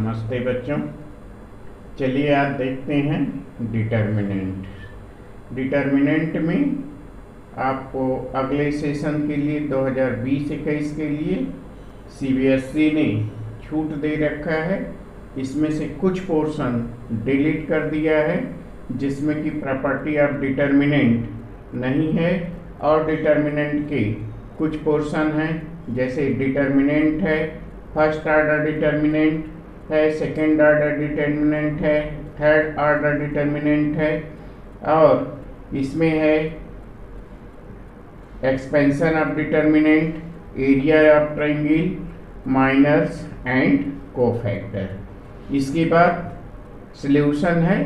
नमस्ते बच्चों। चलिए आज देखते हैं डिटर्मिनेंट। डिटर्मिनेंट में आपको अगले सेशन के लिए 2020-21 के लिए सीबीएसई ने छूट दे रखा है। इसमें से कुछ पोर्शन डिलीट कर दिया है जिसमें कि प्रॉपर्टी ऑफ डिटर्मिनेंट नहीं है, और डिटर्मिनेंट के कुछ पोर्शन हैं जैसे डिटर्मिनेंट है, फर्स्ट ऑर्डर डिटर्मिनेंट है, सेकेंड ऑर्डर डिटर्मिनेंट है, थर्ड ऑर्डर डिटर्मिनेंट है, और इसमें है expansion of determinant, area of triangle, minors and cofactor. इसके बाद सॉल्यूशन है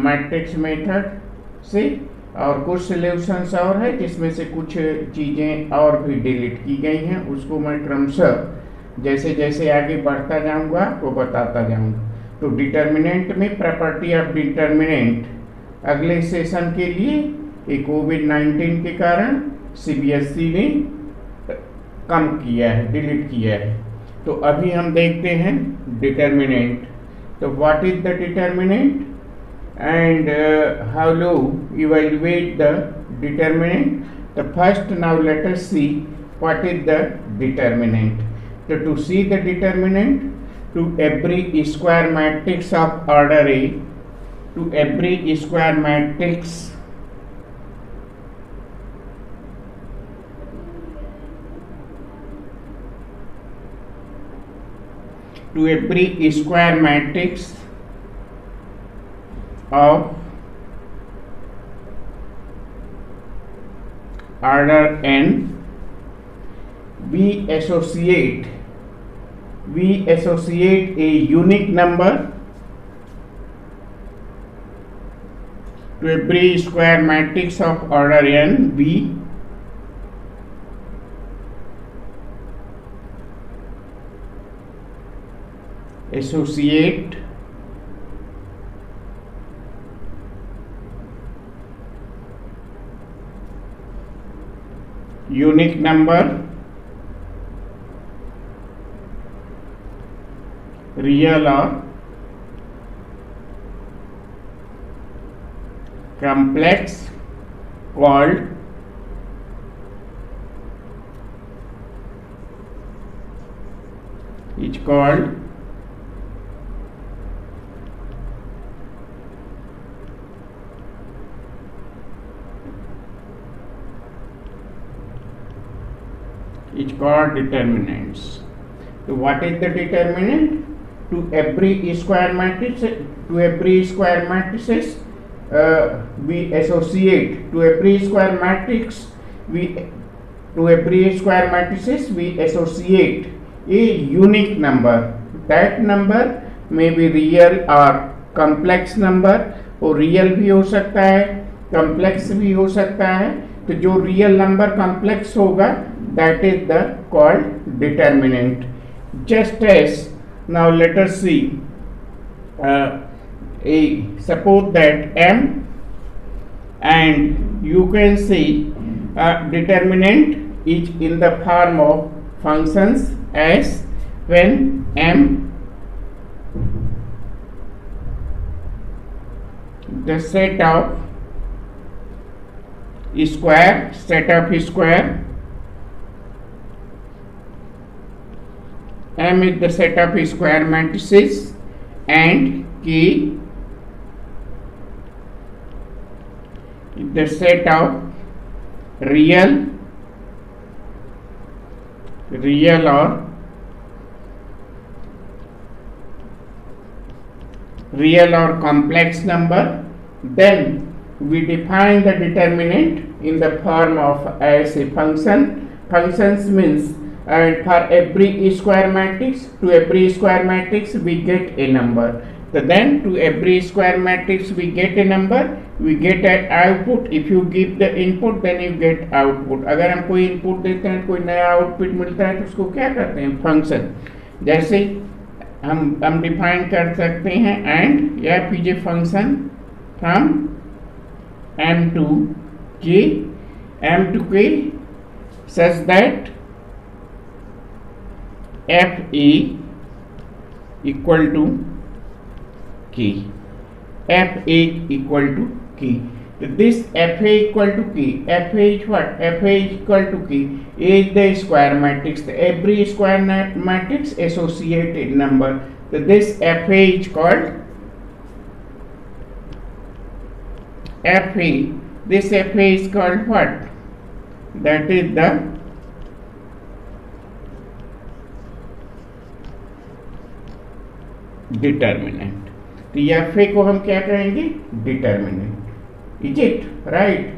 मैट्रिक्स मेथड से, और कुछ सॉल्यूशंस और है जिसमें से कुछ चीज़ें और भी डिलीट की गई हैं। उसको मैं क्रमशः जैसे जैसे आगे बढ़ता जाऊंगा आपको बताता जाऊंगा। तो डिटर्मिनेंट में प्रॉपर्टी ऑफ डिटर्मिनेंट अगले सेशन के लिए कोविड-19 के कारण सीबीएसई ने कम किया है, डिलीट किया है। तो अभी हम देखते हैं डिटर्मिनेंट। तो what is the determinant and how to evaluate the determinant. The first, now let us see what is the determinant. So to see the determinant, to every square matrix of order A, to every square matrix of order n, we associate a unique number to every square matrix of order n. We associate unique number, real or complex, called determinants. So what is the determinant? To every square matrix, we associate we associate a unique number. That number may be real or complex number, और real भी हो सकता है, complex भी हो सकता है। तो जो रियल नंबर कम्प्लेक्स होगा that is the called determinant. Just as now let us see suppose that m, and you can see determinant is in the form of functions as when m the set of square M is the set of square matrices and K is the set of real or complex number. Then we define the determinant in the form of as a function. Functions means and for every square matrix, to every square matrix we get a number. So then to every square matrix we get a number, we get an output. If you give the input then you get output. अगर हम कोई input देते हैं, कोई नया output मिलता है तो उसको क्या कहते हैं? फंक्शन। जैसे हम डिफाइन कर सकते हैं and f is a function from m to k such that f equal to k, fa equal to k. So this fa equal to k, fa is what? Fa is equal to k is the square matrix. Every square matrix associated number. So this fa is called fa. This fa is called what? That is the determinant. तो fa को हम क्या कहेंगे? Determinant. Is it right?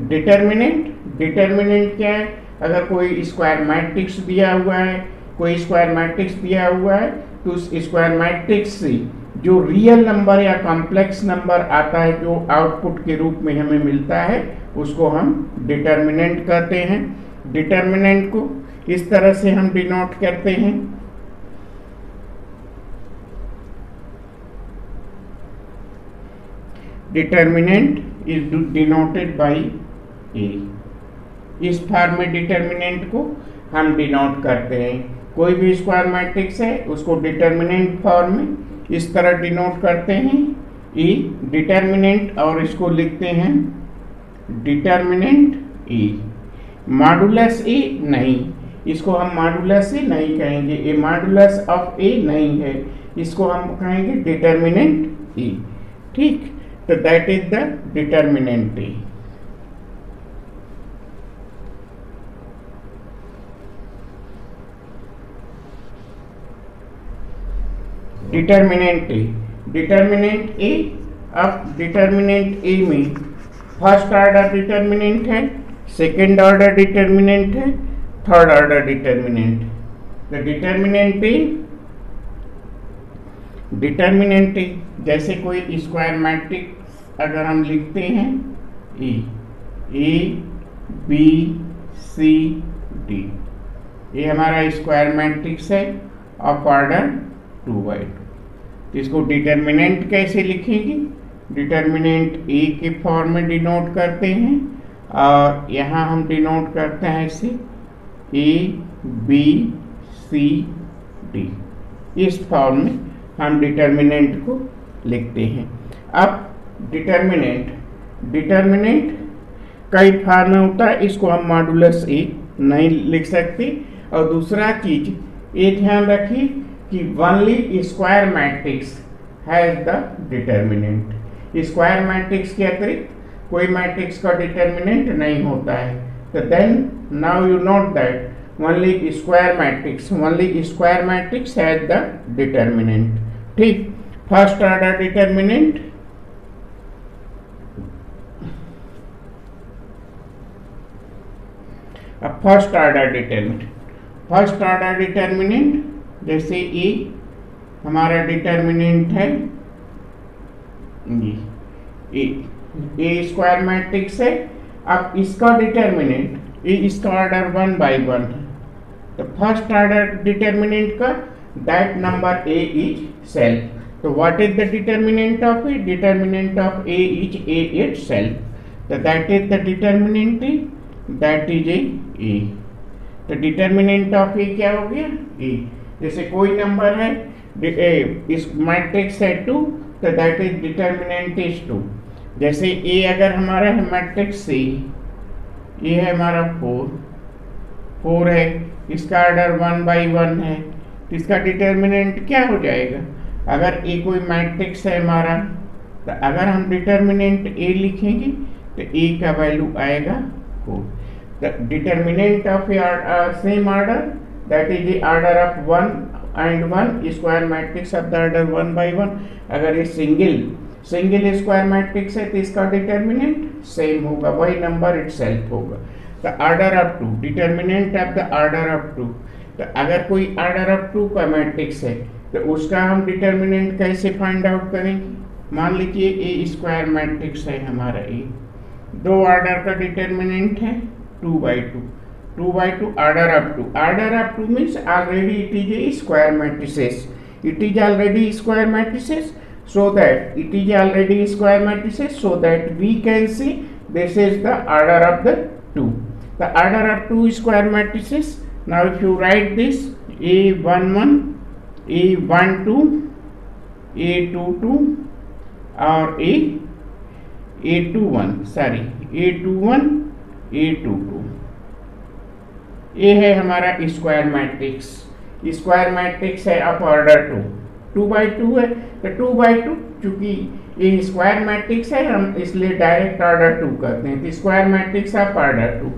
Determinant क्या है? अगर कोई square matrix दिया हुआ है, तो उस स्क्वायर मैट्रिक्स से जो रियल नंबर या कॉम्प्लेक्स नंबर आता है, जो आउटपुट के रूप में हमें मिलता है, उसको हम डिटर्मिनेंट कहते हैं. डिटर्मिनेंट को इस तरह से हम डिनोट करते हैं. डिटर्मिनेंट इज डिनोटेड बाय ए. इस फॉर्म में डिटर्मिनेंट को हम डिनोट करते हैं. कोई भी स्क्वायर मैट्रिक्स है, उसको डिटर्मिनेंट फॉर्म में इस तरह डिनोट करते हैं ई डिटर्मिनेंट, और इसको लिखते हैं डिटर्मिनेंट ई. मॉडुलस ए नहीं, इसको हम मॉडुलस ए नहीं कहेंगे. ए मॉडुलस ऑफ ए नहीं है, इसको हम कहेंगे डिटर्मिनेंट ई. ठीक, तो that is the determinant A. Determinant A. Determinant A, अब डिटर्मिनेंट ए में फर्स्ट ऑर्डर डिटर्मिनेंट है, सेकेंड ऑर्डर डिटर्मिनेंट है, third order determinant. The determinant A जैसे कोई स्क्वायर मैट्रिक्स अगर हम लिखते हैं ए बी सी डी, ये हमारा स्क्वायर मैट्रिक्स है ऑफ ऑर्डर 2/2. तो इसको डिटर्मिनेंट कैसे लिखेंगे? डिटर्मिनेंट ए के फॉर्म में डिनोट करते हैं, और यहाँ हम डिनोट करते हैं इसे ए बी सी डी. इस फॉर्म में हम डिटर्मिनेंट को लिखते हैं. अब डिटर्मिनेंट कई फॉर्म में होता है, इसको हम मॉडुलस ए नहीं लिख सकते. और दूसरा चीज ये ध्यान रखिए कि only square matrix has the determinant. Square matrix के अतिरिक्त कोई मैट्रिक्स का डिटर्मिनेंट नहीं होता है. तो then now you note that only square matrix has the determinant. ठीक, फर्स्ट ऑर्डर डिटर्मिनेंट, अब फर्स्ट ऑर्डर डिटर्मिनेंट जैसे ए हमारा डिटर्मिनेंट है, ए स्क्वायर मैट्रिक्स है. अब इसका डिटर्मिनेंट इसका ऑर्डर 1/1 है. तो फर्स्ट ऑर्डर डिटर्मिनेंट का that number A is self. तो what is the determinant of A? Determinant of A is A itself. तो that is the determinant A, that is A. तो डिटर्मिनेंट ऑफ ए क्या हो गया? ए. जैसे कोई नंबर है, इस मैट्रिक्स है 2, तो दैट इज डिटर्मिनेंट इज 2. जैसे ए अगर हमारा है मैट्रिक्स सी, ये है हमारा 4 है, इसका ऑर्डर 1/1 है, तो इसका डिटर्मिनेंट क्या हो जाएगा? अगर ए कोई मैट्रिक्स है हमारा, तो अगर हम डिटर्मिनेंट ए लिखेंगे तो ए का वैल्यू आएगा 4. The determinant of same order, that is the order of 1 and 1 square matrix of the order 1/1. अगर ये सिंगल स्क्वायर मैट्रिक्स है तो इसका डिटर्मिनेंट सेम होगा, वही नंबर इटसेल्फ होगा. The order of 2, determinant of the order of 2. तो अगर कोई ऑर्डर ऑफ 2 का मैट्रिक्स है तो उसका हम डिटर्मिनेंट कैसे फाइंड आउट करेंगे? मान लीजिए ए स्क्वायर मैट्रिक्स है हमारा ए, 2 ऑर्डर का डिटर्मिनेंट है 2/2. order of 2. Order of 2 means already it is a square matrices. It is already square matrices, so that we can see this is the order of the 2. The order of 2 square matrices. Now if you write this A11, A12, A22 और A21, sorry A21, A22। ये है हमारा square matrix. Square matrix है of order 2 by 2 है, तो 2 by 2 चूंकि ये square matrix है हम इसलिए डायरेक्ट ऑर्डर 2 करते हैं, तो स्क्वायर मैट्रिक्स ऑफ ऑर्डर 2।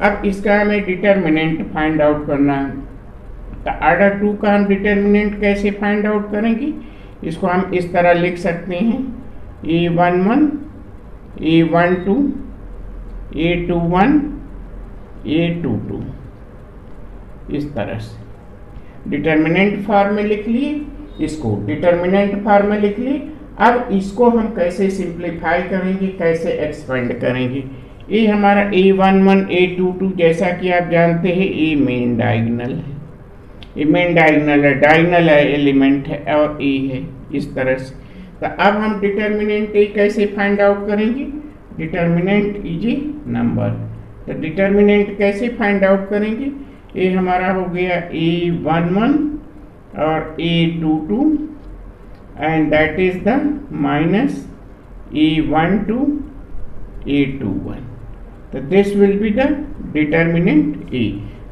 अब इसका हमें डिटर्मिनेंट फाइंड आउट करना है, तो ऑर्डर 2 का हम डिटर्मिनेंट कैसे फाइंड आउट करेंगे? इसको हम इस तरह लिख सकते हैं, A11, A12, A21, A22, इस तरह से डिटर्मिनेंट फॉर्म में लिख लिए, इसको डिटर्मिनेंट फॉर्म में लिख लिए। अब इसको हम कैसे सिंप्लीफाई करेंगे, कैसे एक्सपेंड करेंगे? ये हमारा A11, A22 जैसा कि आप जानते हैं ये मेन डायगोनल है, ये मेन डायगोनल है, डायगोनल है एलिमेंट है और ए है, इस तरह से। तो अब हम डिटर्मिनेंट ए कैसे फाइंड आउट करेंगे? डिटर्मिनेंट इज ए नंबर, तो डिटर्मिनेंट कैसे फाइंड आउट करेंगे? ये हमारा हो गया A11 और A22 and that is the minus A12, A21, तो this will be the determinant A।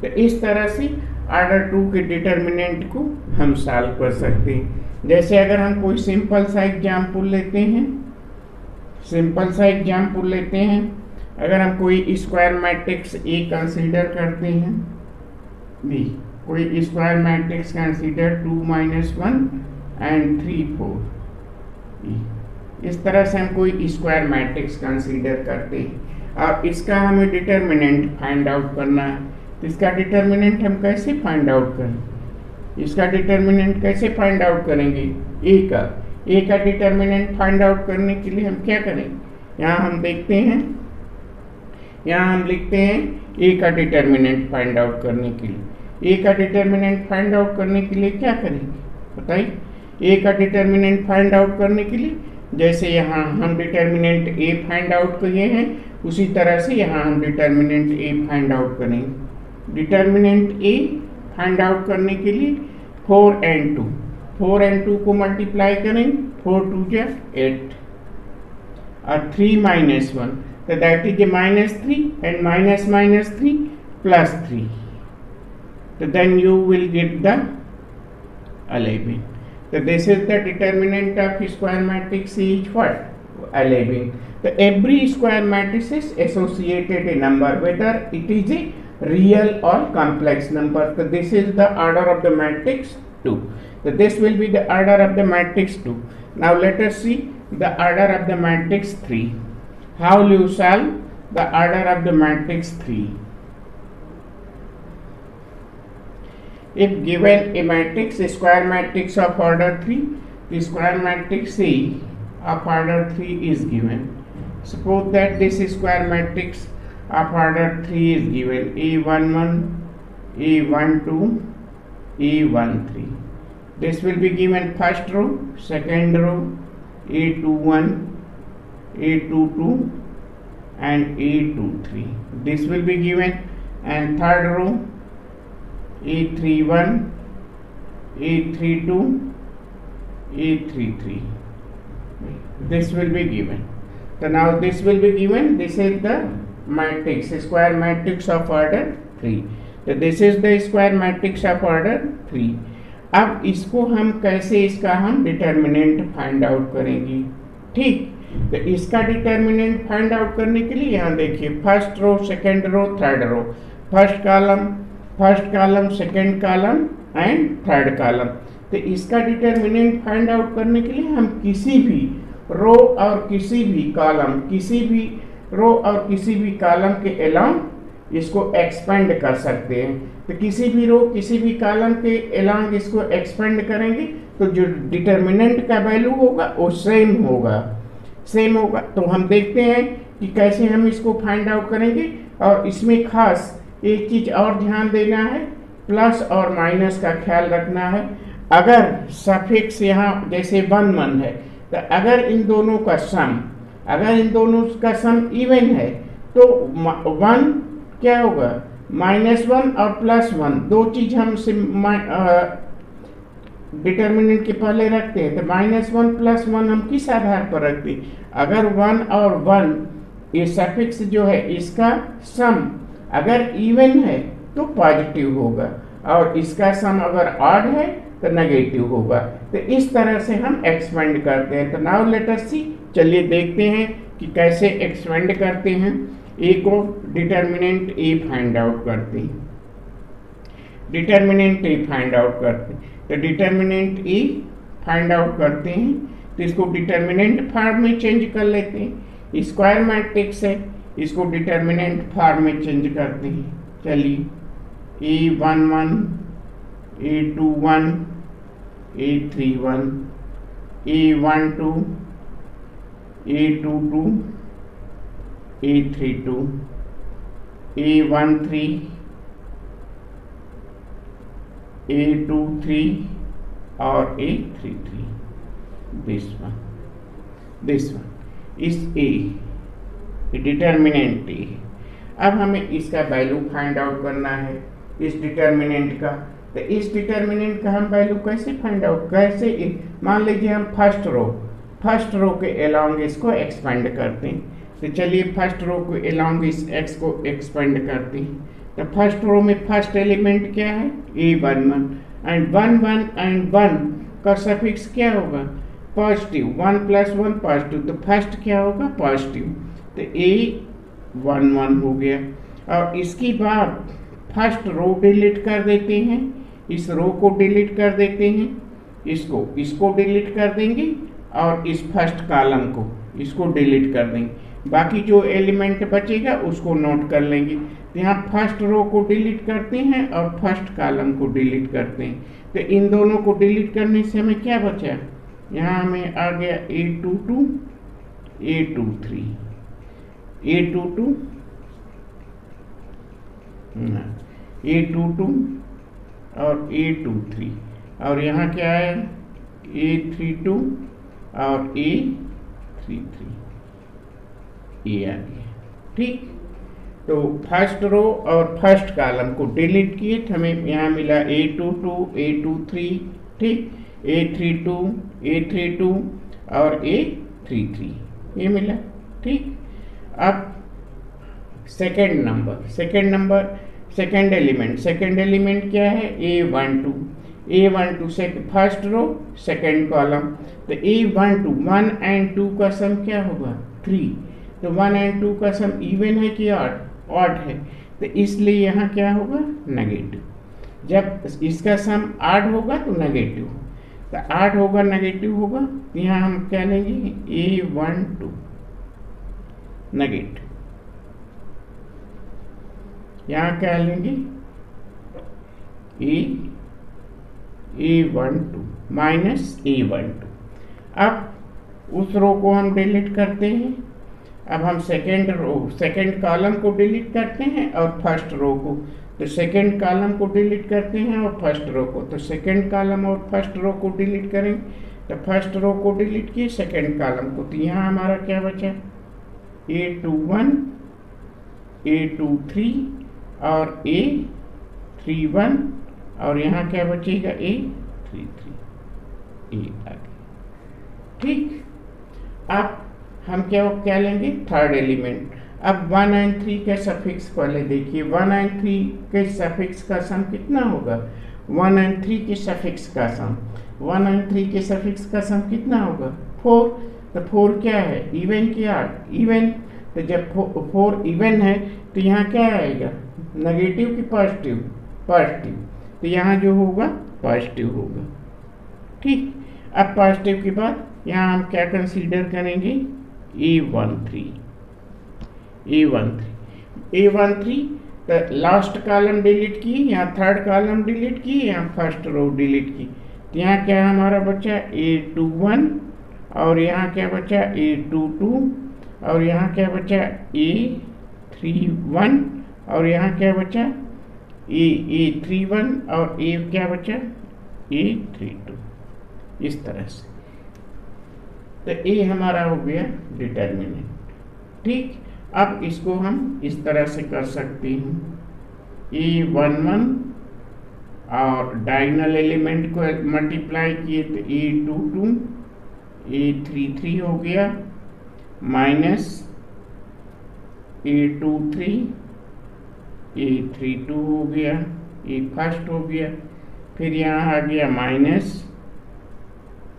तो इस तरह से ऑर्डर 2 के डिटर्मिनेंट को हम सॉल्व कर सकते हैं। जैसे अगर हम कोई सिंपल सा एग्जाम्पल लेते हैं, सिंपल सा एग्जाम्पल लेते हैं, अगर हम कोई स्क्वायर मैट्रिक्स ए कंसीडर करते हैं, बी कोई स्क्वायर मैट्रिक्स कंसीडर 2 - 1 एंड 3 4, इस तरह से हम कोई स्क्वायर मैट्रिक्स कंसीडर करते हैं और इसका हमें डिटर्मिनेंट फाइंड आउट करना है। तो इसका डिटर्मिनेंट हम कैसे फाइंड आउट करें? इसका डिटर्मिनेंट कैसे फाइंड आउट करेंगे? ए का डिटर्मिनेंट फाइंड आउट करने के लिए हम क्या करें? यहाँ हम देखते हैं, यहाँ हम लिखते हैं ए का डिटर्मिनेंट फाइंड आउट करने के लिए। ए का डिटर्मिनेंट फाइंड आउट करने के लिए क्या करेंगे बताइए? ए का डिटर्मिनेंट फाइंड आउट करने के लिए जैसे यहाँ हम डिटर्मिनेंट ए फाइंड आउट किए हैं उसी तरह से यहाँ हम डिटर्मिनेंट ए फाइंड आउट करेंगे। डिटर्मिनेंट ए फाइंड आउट करने के लिए 4 and 2 को मल्टीप्लाई करेंगे, 4 2 जा 8 और 3 - 1, तो दैट इज -3 and -3 +3, तो then you will get the 11। So this is the determinant of square matrix is what? 11. So every square matrix is associated a number, whether it is a real or complex number. So this is the order of the matrix 2. So this will be the order of the matrix 2. Now let us see the order of the matrix 3. How will you solve the order of the matrix 3? If given a matrix, a square matrix of order 3, the square matrix A of order 3 is given. Suppose that this square matrix of order 3 is given A11, A12, A13. This will be given first row, second row, A21, A22 and A23. This will be given and third row A31, A32, A33. This will be given. So now this will be given. This is the matrix, square matrix of order 3. So this is the square matrix of order 3. अब इसको हम कैसे इसका हम determinant find out करेंगे? ठीक, तो इसका डिटर्मिनेंट फाइंड आउट करने के लिए यहाँ देखिए first row, second row, third row, first column, second column and third column. तो इसका डिटर्मिनेंट फाइंड आउट करने के लिए हम किसी भी रो और किसी भी कॉलम के अलोंग इसको एक्सपेंड कर सकते हैं। तो किसी भी रो किसी भी कॉलम के अलोंग इसको एक्सपेंड करेंगे तो जो डिटर्मिनेंट का वैल्यू होगा वो सेम होगा। तो हम देखते हैं कि कैसे हम इसको फाइंड आउट करेंगे। और इसमें खास एक चीज और ध्यान देना है, प्लस और माइनस का ख्याल रखना है। अगर सफिक्स यहाँ जैसे 1 1 है तो अगर इन दोनों का सम इवन है तो 1 क्या होगा? -1 और +1 दो चीज हम डिटर्मिनेंट के पहले रखते हैं, तो -1 + 1 हम किस आधार पर रखते हैं? अगर 1 और 1 ये सफिक्स जो है इसका सम अगर इवन है तो पॉजिटिव होगा, और इसका सम अगर ऑड है तो नेगेटिव होगा। तो इस तरह से हम एक्सपेंड करते हैं। तो नाउ लेट अस सी, चलिए देखते हैं कि कैसे एक्सपेंड करते हैं। ए को डिटर्मिनेंट ए फाइंड आउट करते हैं, डिटर्मिनेंट ए फाइंड आउट करते हैं। तो डिटर्मिनेंट ए फाइंड आउट करते हैं, तो इसको डिटर्मिनेंट फॉर्म में चेंज कर लेते हैं। स्क्वायर मैट्रिक्स है, इसको डिटर्मिनेंट फॉर्म में चेंज करते हैं। चलिए A11, A21, A31, A12, A22, A32, A13, A23 और A33। दिस वन इस ए डिटर्मिनेंट ए। अब हमें इसका वैल्यू फाइंड आउट करना है इस डिटर्मिनेंट का। तो इस डिटर्मिनेंट का हम वैल्यू कैसे फाइंड आउट, कैसे? मान लीजिए हम फर्स्ट रो के अलोंग इसको एक्सपेंड करते हैं। तो चलिए फर्स्ट रो को अलोंग इस एक्स को एक्सपेंड करते हैं। तो फर्स्ट रो में फर्स्ट एलिमेंट क्या है? A11, एंड 1 1 एंड 1 का सफिक्स क्या होगा? पॉजिटिव। 1 + 1 पॉजिटिव, तो फर्स्ट क्या होगा? पॉजिटिव। तो A11 हो गया। और इसके बाद फर्स्ट रो डिलीट कर देते हैं, इस रो को डिलीट कर देते हैं, इसको डिलीट कर देंगे, और इस फर्स्ट कॉलम को इसको डिलीट कर देंगे। बाकी जो एलिमेंट बचेगा उसको नोट कर लेंगे। तो यहाँ फर्स्ट रो को डिलीट करते हैं और फर्स्ट कॉलम को डिलीट करते हैं। तो इन दोनों को डिलीट करने से हमें क्या बचा? यहाँ हमें आ गया A22, A23, A22, A22 और A23, और यहाँ क्या है? A32 और A33, ये आ गया। ठीक, तो फर्स्ट रो और फर्स्ट कॉलम को डिलीट किए तो हमें यहाँ मिला A22, A23, ठीक, A32, A32 और A33, ये मिला। ठीक, अब सेकेंड एलिमेंट क्या है? A12 से फर्स्ट रो सेकेंड कॉलम। तो A12 1 और 2 का सम क्या होगा? 3। तो 1 और 2 का सम इवन है कि ऑड है? तो इसलिए यहाँ क्या होगा? नेगेटिव। जब इसका सम ऑड होगा तो नेगेटिव, तो ऑड होगा नेगेटिव होगा। यहाँ हम क्या लेंगे? A12 negative. यहाँ क्या लेंगे? A12 minus A12। अब उस रो को हम डिलीट करते हैं। अब हम सेकेंड कॉलम को डिलीट करते हैं और फर्स्ट रो को। तो सेकेंड कॉलम को डिलीट करते हैं और फर्स्ट रो को। तो सेकेंड कॉलम और फर्स्ट रो को डिलीट करेंगे। तो फर्स्ट रो को डिलीट किए, सेकेंड कॉलम को। तो यहाँ हमारा क्या बचा? A21, A23 और A31, और यहाँ क्या बचेगा? A33, ये आ गया। ठीक, अब हम क्या लेंगे? Third element. अब 1 और 3 के सफिक्स पहले देखिए। 1 और 3 के सफिक्स का सम कितना होगा? 1 और 3 के सफिक्स का सम, 1 और 3 के सफिक्स का सम कितना होगा? 4। तो 4 क्या है? इवन की ऑड? इवन। तो जब 4 इवन है तो यहाँ क्या आएगा? नेगेटिव की पॉजिटिव? पॉजिटिव। तो यहाँ जो होगा पॉजिटिव होगा। ठीक, अब पॉजिटिव के बाद यहाँ हम क्या कंसीडर करेंगे? A13। तो लास्ट कॉलम डिलीट की, यहाँ थर्ड कॉलम डिलीट की, यहाँ फर्स्ट रो डिलीट की। तो यहाँ क्या हमारा बचा? A21, और यहाँ क्या बचा? A22, और यहाँ क्या बचा? A31, और यहाँ क्या बचा? A31, और क्या बचा? A32। इस तरह से तो ए हमारा हो गया डिटर्मिनेंट। ठीक, अब इसको हम इस तरह से कर सकते हैं। A11 और डायगोनल एलिमेंट को मल्टीप्लाई किए तो A22 A33 हो गया माइनस A23 A32 हो गया, ये फर्स्ट हो गया। फिर यहाँ आ गया माइनस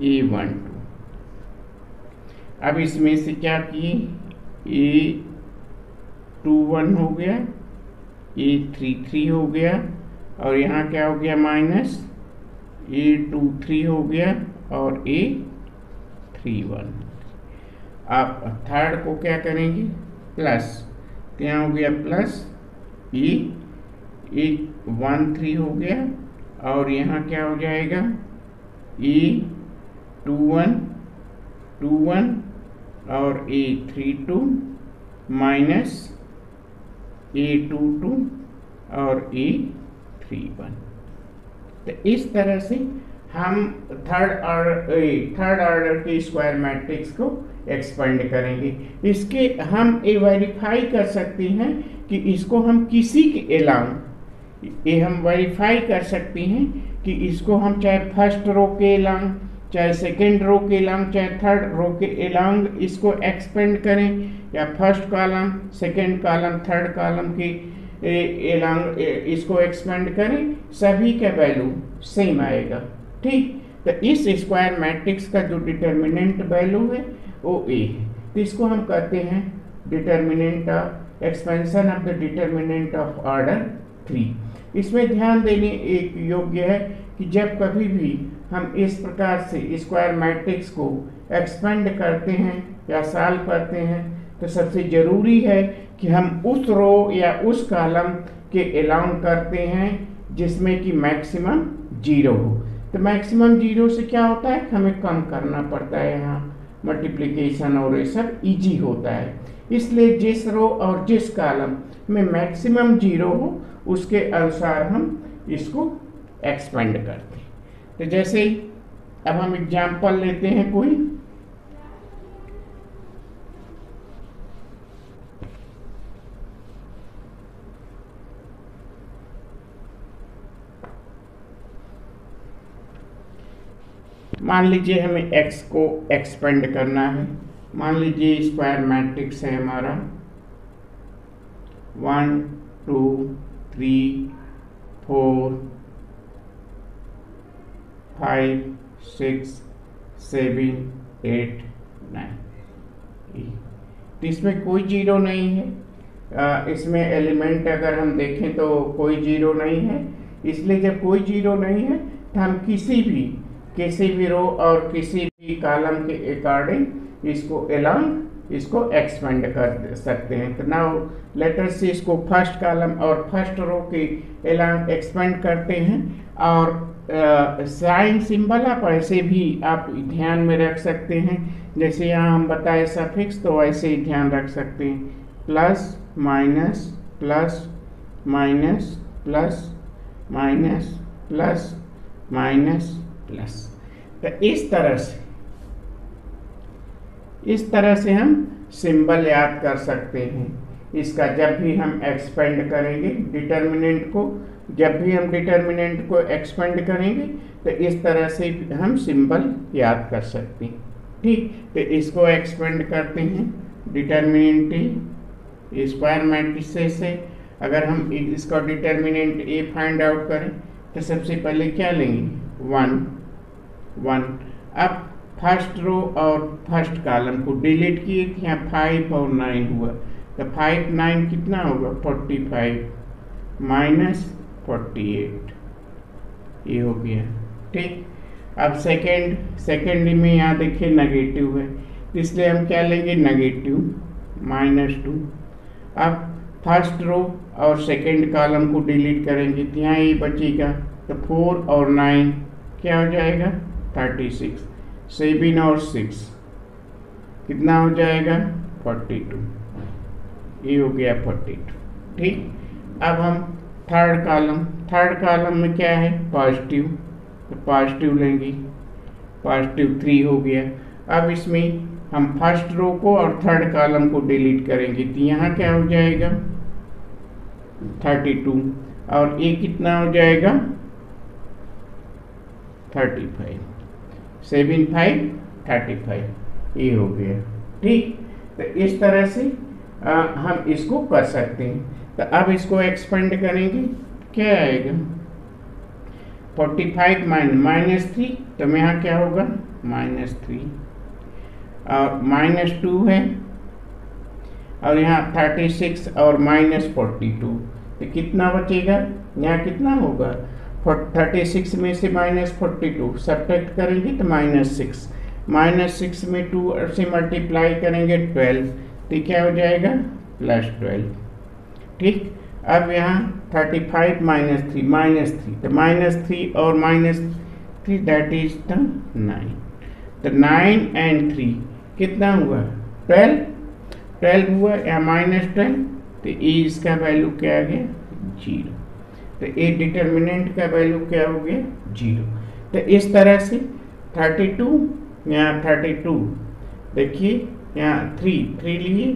A12। अब इसमें से क्या किए, A21 हो गया, A33 हो गया और यहाँ क्या हो गया माइनस A23 हो गया और A31। आप थर्ड को क्या करेंगे प्लस, तो यहाँ हो गया प्लस A13 हो गया और यहाँ क्या हो जाएगा A21 और A32 माइनस A22 और A31। तो इस तरह से हम थर्ड ऑर्डर के स्क्वायर मैट्रिक्स को एक्सपेंड करेंगे। इसके हम ये वेरीफाई कर सकते हैं कि इसको हम किसी के अलावा, ये हम वेरीफाई कर सकते हैं कि इसको हम चाहे फर्स्ट रो के अलावा, चाहे सेकेंड रो के अलावा, चाहे थर्ड रो के अलावा इसको एक्सपेंड करें, या first column, second column, third column के अलावा इसको एक्सपेंड करें, सभी का वैल्यू सेम आएगा। ठीक, तो इस स्क्वायर मैट्रिक्स का जो डिटर्मिनेंट वैल्यू है वो ए है। तो इसको हम कहते हैं determinant of expansion of the determinant of order 3। इसमें ध्यान देने एक योग्य है कि जब कभी भी हम इस प्रकार से स्क्वायर मैट्रिक्स को एक्सपेंड करते हैं या सॉल्व करते हैं तो सबसे ज़रूरी है कि हम उस रो या उस कॉलम के अलाउ करते हैं जिसमें कि मैक्सिमम 0 हो। तो मैक्सिमम 0 से क्या होता है, हमें कम करना पड़ता है, यहाँ मल्टीप्लिकेशन और ये सब इजी होता है। इसलिए जिस रो और जिस कॉलम में मैक्सिमम 0 हो उसके अनुसार हम इसको एक्सपेंड करते हैं। तो जैसे अब हम एग्जाम्पल लेते हैं कोई, मान लीजिए हमें x को एक्सपेंड करना है। मान लीजिए स्क्वायर मैट्रिक्स है हमारा 1 2 3 4 5 6 7 8 9। तो इसमें कोई 0 नहीं है। इसमें एलिमेंट अगर हम देखें तो कोई 0 नहीं है। इसलिए जब कोई 0 नहीं है तो हम किसी भी रो और किसी भी कॉलम के अकॉर्डिंग इसको एक्सपेंड कर सकते हैं। तो नाउ लेट अस सी, इसको फर्स्ट कॉलम और फर्स्ट रो के अलाउंग एक्सपेंड करते हैं। और साइन सिंबल आप ऐसे भी आप ध्यान में रख सकते हैं, जैसे यहाँ हम बताए सफिक्स, तो ऐसे ही ध्यान रख सकते हैं, plus minus plus minus plus minus plus minus plus. तो इस तरह से हम सिंबल याद कर सकते हैं इसका। जब भी हम एक्सपेंड करेंगे डिटर्मिनेंट को, जब भी हम डिटर्मिनेंट को एक्सपेंड करेंगे तो इस तरह से हम सिंबल याद कर सकते हैं। ठीक, तो इसको एक्सपेंड करते हैं डिटर्मिनेंट स्क्वायर मैट्रिक्स से। अगर हम इसका डिटर्मिनेंट ए फाइंड आउट करें तो सबसे पहले क्या लेंगे 1 1। अब फर्स्ट रो और फर्स्ट कॉलम को डिलीट किए, यहाँ 5 और 9 हुआ, तो 5 9 कितना होगा 45 माइनस 48, ये हो गया। ठीक, अब सेकेंड में यहाँ देखिए नेगेटिव है, इसलिए हम क्या लेंगे नेगेटिव -2। अब फर्स्ट रो और सेकेंड कॉलम को डिलीट करेंगे तो यहाँ ये बचेगा, तो 4 और 9 क्या हो जाएगा 36, 7 और 6 कितना हो जाएगा 42, ये हो गया 42। ठीक, अब हम थर्ड कॉलम में क्या है पॉजिटिव, तो पॉजिटिव लेंगे, पॉजिटिव 3 हो गया। अब इसमें हम फर्स्ट रो को और थर्ड कॉलम को डिलीट करेंगे तो यहाँ क्या हो जाएगा 32 और ये कितना हो जाएगा 35, 7 5 35, ये हो गया। ठीक, तो इस तरह से हम इसको कर सकते हैं। तो अब इसको एक्सपेंड करेंगे, क्या आएगा 45 -3, तो मैं यहाँ क्या होगा -3, और -2 है, और यहाँ 36 और -42, तो कितना बचेगा, यहाँ कितना होगा 36 में से -42 सब्ट्रैक्ट करेंगे तो -6, -6 में 2 से मल्टीप्लाई करेंगे 12, तो क्या हो जाएगा +12। ठीक, अब यहाँ 35 -3 तो -3 और -3 दैट इज द 9, तो 9 and 3 कितना हुआ 12 हुआ, या -12, तो ए इसका वैल्यू क्या आ गया 0, तो ए डिटर्मिनेंट का वैल्यू क्या हो गया 0। तो इस तरह से 32, यहाँ 32 देखिए, यहाँ 3 लिए,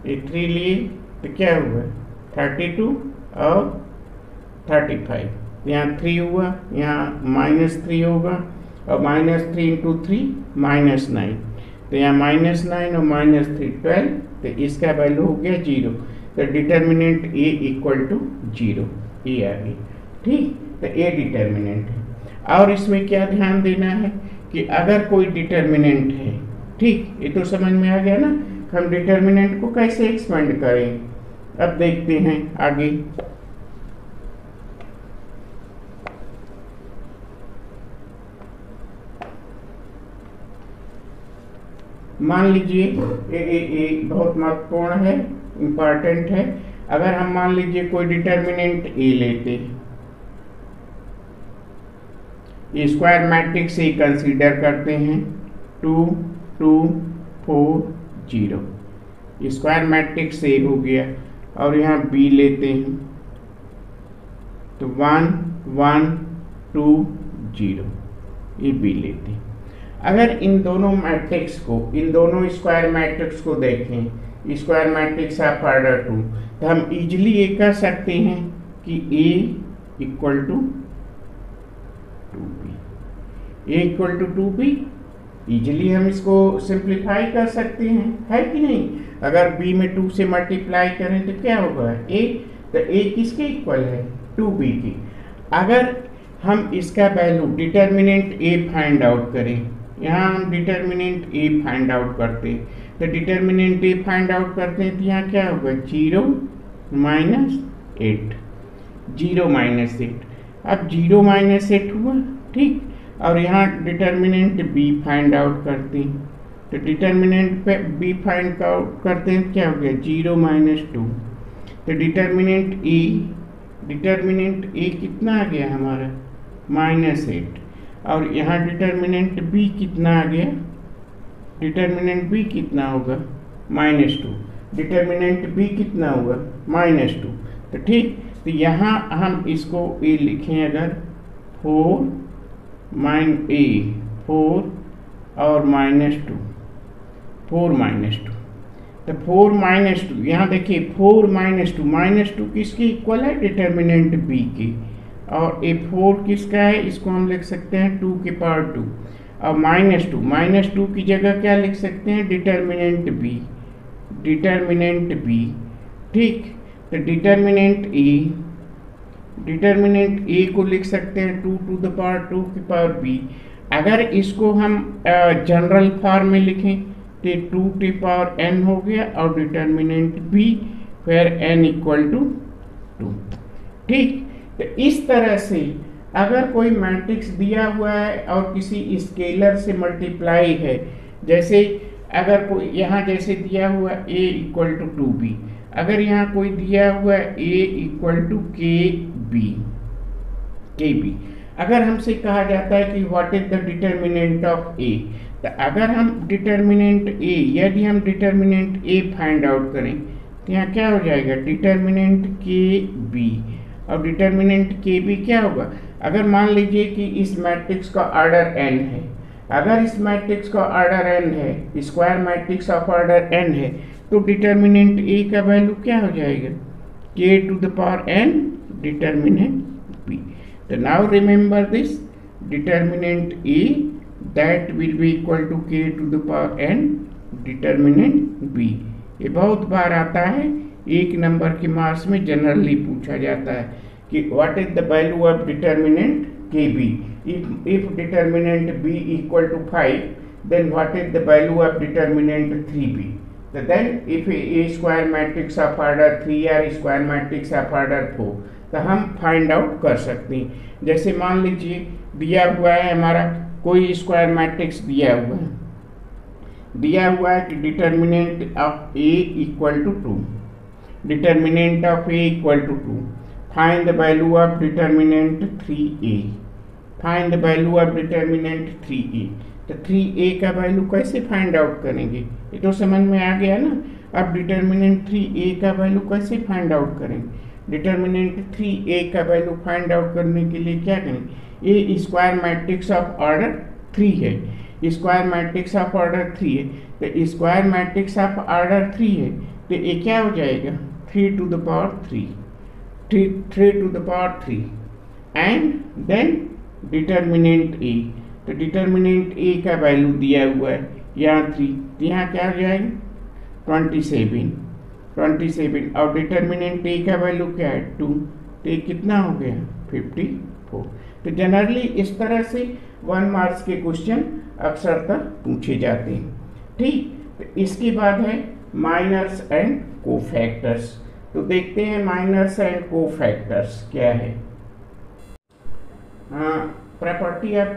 ये 3 लिए, तो क्या हुआ 32 और 35, यहाँ 3 हुआ, यहाँ -3 होगा, और -3 × 3 -9, तो यहाँ -9 और -3 12, तो इसका वैल्यू हो गया 0, तो डिटर्मिनेंट ए = 0, ये आ गई। ठीक, तो ए डिटर्मिनेंट है। और इसमें क्या ध्यान देना है कि अगर कोई डिटर्मिनेंट है, ठीक, ये तो समझ में आ गया ना, हम डिटर्मिनेंट को कैसे एक्सपेंड करें। अब देखते हैं आगे। मान लीजिए ये बहुत महत्वपूर्ण है, इम्पॉर्टेंट है। अगर हम मान लीजिए कोई डिटर्मिनेंट ए लेते हैं, ये स्क्वायर मैट्रिक्स से कंसीडर करते हैं, 2 2 4 0, ये स्क्वायर मैट्रिक्स से हो गया, और यहाँ बी लेते हैं तो 1 1 2 0, ये बी लेते हैं। अगर इन दोनों मैट्रिक्स को, इन दोनों स्क्वायर मैट्रिक्स को देखें, स्क्वायर मैट्रिक्स ऑफ ऑर्डर 2, तो हम इजीली ये कह सकते हैं कि A = 2B, A = 2B, easily हम इसको सिंप्लीफाई कर सकते हैं, है कि नहीं। अगर B में 2 से मल्टीप्लाई करें तो क्या होगा A, तो A किसके इक्वल है 2B की। अगर हम इसका value determinant A find out करें, यहाँ हम डिटर्मिनेंट A फाइंड आउट करते हैं, तो डिटर्मिनेंट A फाइंड आउट करते हैं तो यहाँ क्या होगा 0 - 8, 0 - 8, अब 0 - 8 हुआ। ठीक, और यहाँ डिटर्मिनेंट B फाइंड आउट करते हैं, तो डिटर्मिनेंट पे B फाइंड आउट करते हैं, क्या हो गया 0 - 2, तो डिटर्मिनेंट A कितना आ गया हमारा -8, और यहाँ डिटर्मिनेंट B कितना आ गया, डिटर्मिनेंट B कितना होगा -2, डिटर्मिनेंट B कितना होगा -2, तो ठीक, तो यहाँ हम इसको A लिखें, अगर 4 और -2, 4 -2, तो 4 -2, यहाँ देखिए 4 -2 किसके इक्वल है डिटर्मिनेंट B की, और ये 4 किसका है, इसको हम लिख सकते हैं 2 की पावर 2, और -2 की जगह क्या लिख सकते हैं डिटर्मिनेंट B। ठीक, तो डिटर्मिनेंट A को लिख सकते हैं 2 to the power 2 की पावर B। अगर इसको हम जनरल फॉर्म में लिखें तो 2 की पावर n हो गया, और डिटर्मिनेंट B फिर n = 2। ठीक, तो इस तरह से अगर कोई मैट्रिक्स दिया हुआ है और किसी स्केलर से मल्टीप्लाई है, जैसे अगर कोई यहाँ जैसे दिया हुआ A = 2B, अगर यहाँ कोई दिया हुआ A = KB, अगर हमसे कहा जाता है कि what is the determinant of A, तो अगर हम डिटर्मिनेंट A, यदि हम डिटर्मिनेंट A फाइंड आउट करें तो यहाँ क्या हो जाएगा डिटर्मिनेंट KB, और डिटर्मिनेंट KB क्या होगा, अगर मान लीजिए कि इस मैट्रिक्स का ऑर्डर n है, अगर इस मैट्रिक्स का ऑर्डर n है, square matrix of order n है, तो डिटर्मिनेंट A का वैल्यू क्या हो जाएगा k to the power n determinant B। तो now remember this, determinant A that will be equal to k to the power n determinant B. ये बहुत बार आता है, एक नंबर के मार्क्स में जनरली पूछा जाता है कि what is the value of determinant के B. If determinant B equal to 5 then what is the value of determinant 3b? So then if a square matrix of order 3 or square matrix of order 4 तो हम find out कर सकते हैं। जैसे मान लीजिए दिया हुआ है हमारा कोई स्क्वायर मैट्रिक्स दिया हुआ है कि determinant of A equal to 2, determinant of A equal to 2, find the value of determinant 3a, find the value of determinant 3a। तो 3a का वैल्यू कैसे फाइंड आउट करेंगे, ये तो समझ में आ गया ना। अब डिटर्मिनेंट 3a का वैल्यू कैसे फाइंड आउट करेंगे, डिटर्मिनेंट 3a का वैल्यू फाइंड आउट करने के लिए क्या करेंगे, ए स्क्वायर मैट्रिक्स ऑफ ऑर्डर 3 है, स्क्वायर मैट्रिक्स ऑफ ऑर्डर 3 है, तो स्क्वायर मैट्रिक्स ऑफ ऑर्डर 3 है तो ये क्या हो जाएगा 3 to the power 3 and then determinant A. तो डिटर्मिनेंट ए का वैल्यू दिया हुआ है यहाँ 3, तो यहाँ क्या हो जाएगा 27 और डिटर्मिनेंट ए का वैल्यू क्या है 2, तो ये कितना हो गया 54। तो जनरली इस तरह से 1 मार्क्स के क्वेश्चन अक्सर तक पूछे जाते हैं। ठीक, तो इसके बाद है माइनर्स एंड कोफैक्टर्स। तो देखते हैं माइनर्स एंड कोफैक्टर्स क्या है। प्रॉपर्टी ऑफ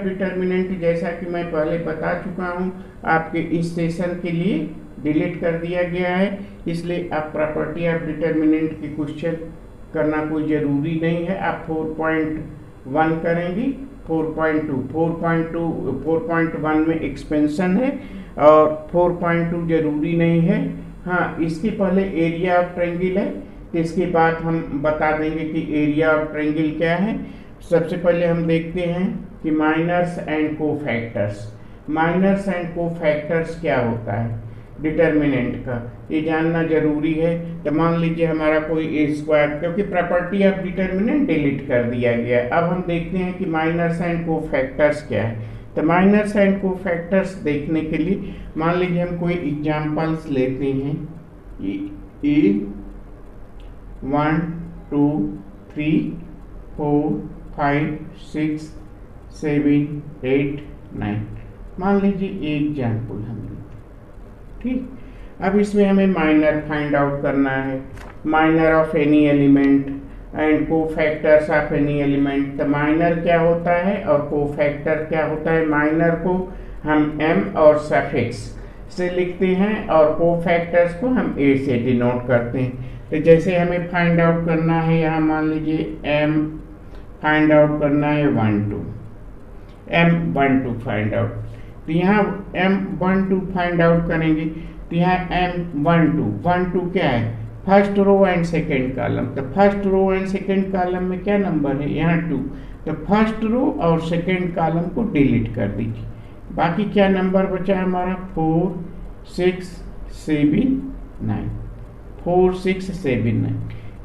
डिटर्मिनेंट जैसा कि मैं पहले बता चुका हूँ, आपके इस सेशन के लिए डिलीट कर दिया गया है, इसलिए आप प्रॉपर्टी ऑफ डिटर्मिनेंट के क्वेश्चन करना कोई ज़रूरी नहीं है। आप 4.1 करेंगे, 4.1 में एक्सपेंशन है और 4.2 जरूरी नहीं है। हाँ, इसके पहले एरिया ऑफ ट्रायंगल है, तो इसके बाद हम बता देंगे कि एरिया ऑफ ट्रायंगल क्या है। सबसे पहले हम देखते हैं कि माइनर्स एंड कोफैक्टर्स क्या होता है डिटर्मिनेंट का, ये जानना जरूरी है। तो मान लीजिए हमारा कोई ए स्क्वायर, क्योंकि प्रॉपर्टी ऑफ डिटर्मिनेंट डिलीट कर दिया गया है। अब हम देखते हैं कि माइनर्स एंड कोफैक्टर्स क्या है। तो माइनर्स एंड कोफैक्टर्स देखने के लिए मान लीजिए हम कोई एग्जांपल्स लेते हैं, ए 1 2 3 4 5 6 7 8 9, मान लीजिए एग्जाम्पल हम लेते। ठीक, अब इसमें हमें माइनर फाइंड आउट करना है, minor of any element and cofactors of any element. तो माइनर क्या होता है और कोफैक्टर क्या होता है। माइनर को हम m और सफिक्स से लिखते हैं और कोफैक्टर्स को हम a से डिनोट करते हैं। तो जैसे हमें फाइंड आउट करना है, यहाँ मान लीजिए m फाइंड आउट करना है 1 2, m12 फाइंड आउट। तो यहाँ m12 फाइंड आउट करेंगे, तो यहाँ m12 क्या है, first row and second column. तो first row and second column में क्या नंबर है, यहाँ 2। तो फर्स्ट रो और सेकेंड कॉलम को डिलीट कर दीजिए, बाकी क्या नंबर बचा हमारा 4 6 7 9, 4 6 7 9।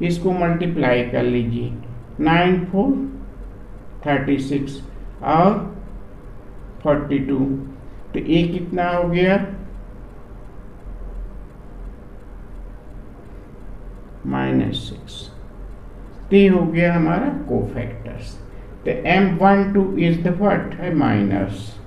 इसको मल्टीप्लाई कर लीजिए, 9 4 36 और 42, तो ये कितना हो गया -6। तो हो गया हमारा कोफैक्टर्स। तो M12 इज द व्हाट है माइनस।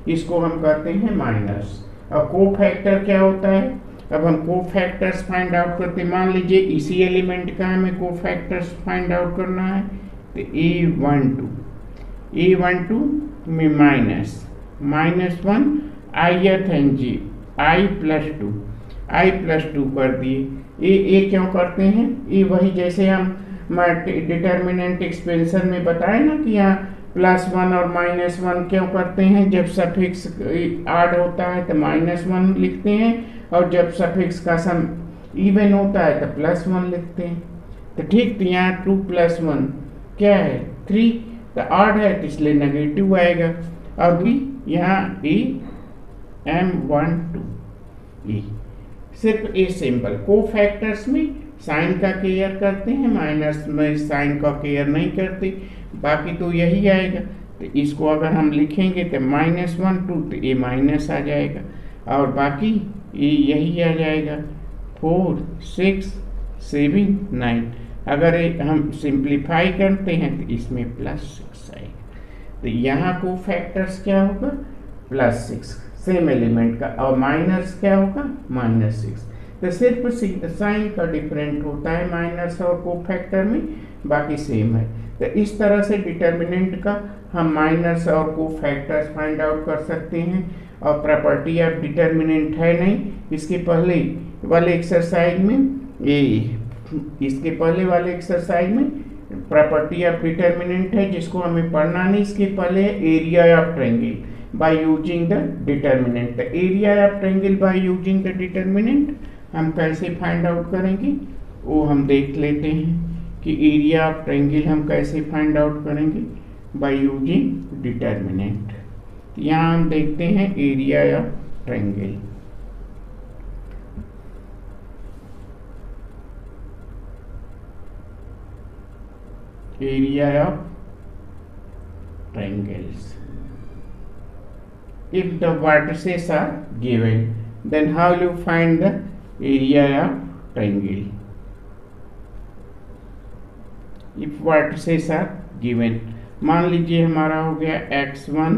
इसको हम कहते हैं माइनस। और कोफैक्टर क्या होता है, अब हम कोफैक्टर्स फाइंड आउट करते हैं। मान लीजिए इसी एलिमेंट का हमें कोफैक्टर्स फाइंड आउट करना है, तो A12 में -1 ith एंड जी I+2 कर दिए। ये क्यों करते हैं, ये वही जैसे हम डिटर्मिनेंट एक्सपेंशन में बताए ना कि यहाँ +1 और -1 क्यों करते हैं। जब सफिक्स ऐड होता है तो -1 लिखते हैं और जब सफिक्स का सम इवन होता है तो +1 लिखते हैं। तो ठीक, तो यहाँ 2 + 1 क्या है 3, तो ऐड है तो इसलिए नेगेटिव आएगा। अभी यहाँ M12 सिर्फ ए सिंबल। कोफैक्टर्स में साइन का केयर करते हैं, माइनस में साइन का केयर नहीं करते, बाकी तो यही आएगा। तो इसको अगर हम लिखेंगे तो -1 2, तो ये माइनस आ जाएगा, और बाकी ये यही आ जाएगा 4 6 7 9। अगर हम सिंप्लीफाई करते हैं तो इसमें +6 आएगा। तो यहाँ को फैक्टर्स क्या होगा, +6 सेम एलिमेंट का, और माइनस क्या होगा, -6। तो सिर्फ साइन का डिफरेंट होता है माइनस और को फैक्टर में, बाकी सेम है। तो इस तरह से डिटर्मिनेंट का हम माइनस और को फैक्टर्स फाइंड आउट कर सकते हैं। और प्रॉपर्टी ऑफ डिटर्मिनेंट है नहीं, इसके पहले वाले एक्सरसाइज में, ये इसके पहले वाले एक्सरसाइज में प्रॉपर्टी ऑफ डिटर्मिनेंट है, जिसको हमें पढ़ना नहीं। इसके पहले area of triangle by using the determinant. The area of triangle by using the determinant हम कैसे फाइंड आउट करेंगे, वो हम देख लेते हैं कि एरिया ऑफ ट्रायंगल हम कैसे फाइंड आउट करेंगे, बाय यूजिंग डिटर्मिनेंट। यहाँ हम देखते हैं area of triangle. area of triangles. If the vertices are given, then how you find the area of triangle? If vertices are given, मान लीजिए हमारा हो गया x1,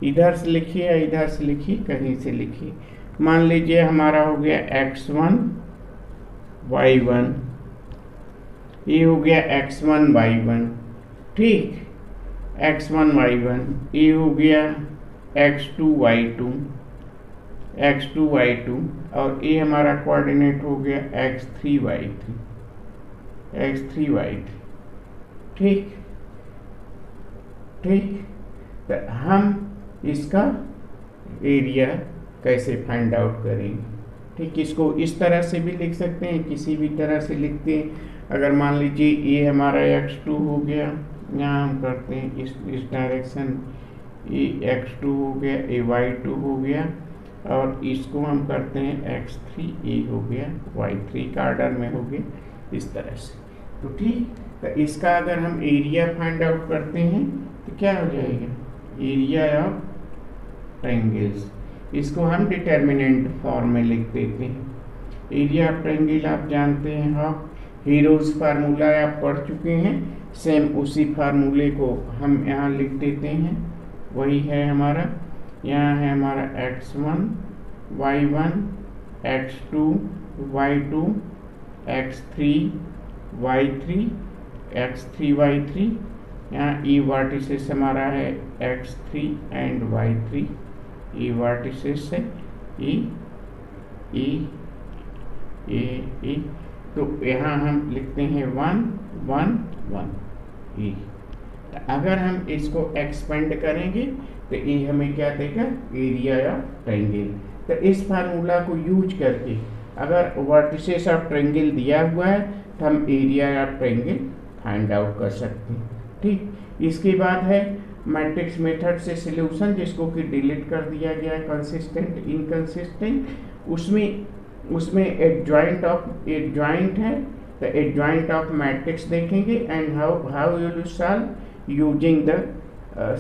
इधर से लिखिए या इधर से लिखिए, कहीं से लिखिए। मान लीजिए हमारा हो गया x1 y1, ये हो गया x1 y1, ठीक, x1 y1, ये हो गया x2 y2, x2 y2, और ये हमारा कोऑर्डिनेट हो गया x3 y3, x3 y3, ठीक ठीक। तो हम इसका एरिया कैसे फाइंड आउट करेंगे, ठीक। इसको इस तरह से भी लिख सकते हैं, किसी भी तरह से लिखते हैं। अगर मान लीजिए ये हमारा x2 हो गया, यहाँ हम करते हैं इस डायरेक्शन, ये x2 हो गया, ये y2 हो गया, और इसको हम करते हैं x3, ये हो गया y3 का ऑर्डर में हो गया, इस तरह से। तो ठीक, तो इसका अगर हम एरिया फाइंड आउट करते हैं तो क्या हो जाएगा, एरिया ऑफ ट्रायंगल्स। इसको हम डिटर्मिनेंट फॉर्म में लिख देते हैं। एरिया ऑफ ट्रायंगल आप जानते हैं, हाँ, हीरोज फार्मूला आप पढ़ चुके हैं, सेम उसी फार्मूले को हम यहाँ लिख देते हैं। वही है हमारा, यहाँ है हमारा x1 y1, x2 y2, x3 y3, x3 y3, यहाँ ई वर्टिसेस हमारा है x3 and y3, E vertices है ई। तो यहाँ हम लिखते हैं 1 1 1 ई। अगर हम इसको एक्सपेंड करेंगे तो ये हमें क्या देगा, एरिया ऑफ ट्रायंगल। तो इस फार्मूला को यूज करके अगर वर्टिसेस ऑफ ट्रायंगल दिया हुआ है तो हम area of triangle find out कर सकते हैं, ठीक। इसके बाद है मैट्रिक्स मेथड से सॉल्यूशन, जिसको कि डिलीट कर दिया गया है, कंसिस्टेंट इनकंसिस्टेंट। उसमें एडजॉइंट है, तो एडजॉइंट ऑफ मैट्रिक्स देखेंगे, and how you will solve using the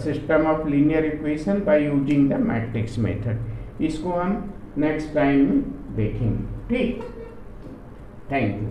system of linear equation by using the matrix method. इसको हम नेक्स्ट टाइम में देखेंगे, ठीक। Thank you.